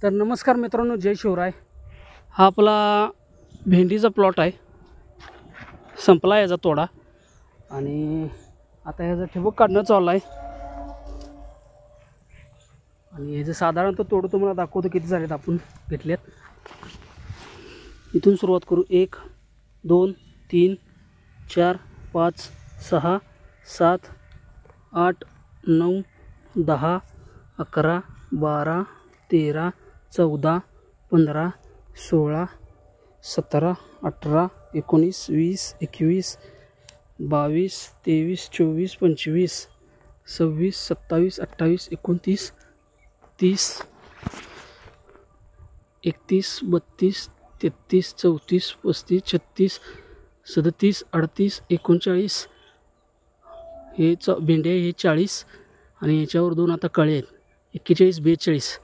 तर नमस्कार मित्रांनो, जय शिवराय। हा आपला भेंडीचा प्लॉट आहे, संपला याचा तोडा आणि आता याचा ठिबक काढणं चालू आहे। आणि याचे साधारणतः तोड तुम्हाला दाखवतो किती झालेत आपण घेतलेत। इथून सुरुवात करू। 1 2 3 4 5 6 7 8 9 10 11 12 13 14 15 16 17 18 19 20 21 22 23 24 25 26 27 28 29 30 31 32 33 34 35 36 37 38 39 हे भेंडे हे 40 आणि याच्यावर दोन आता कळे आहेत, 41 42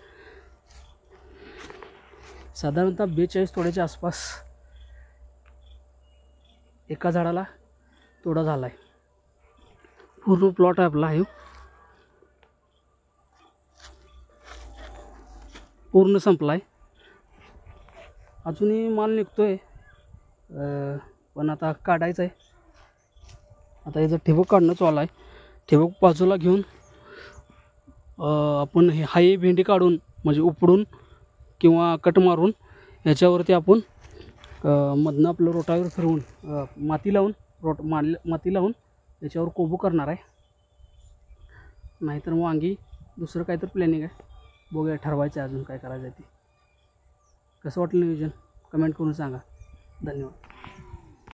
साधारणतः 42 तोड्याच्या आसपास एका झाडाला तोडा झाला आहे। पूर्ण प्लॉट आहे आपला, आहे पूर्ण संपला आहे। अजूनही माल निघतोय, पण आता काढायचं आहे। आता याचं ठिबक काढणं चालू आहे। ठिबक बाजूला घेऊन आपण हे हाई भेंडी काढून म्हणजे उपडून किंवा कट मारून याच्यावरती आपण मधनं आपलं रोटावर फिरवून माती लावून माती लावून याच्यावर कोबू करणार आहे। नाहीतर मग वांगी दुसरं काहीतरी प्लॅनिंग आहे, बघूया, ठरवायचं आहे अजून काय करायचं आहे ते। कसं वाटलं नियोजन कमेंट करून सांगा। धन्यवाद।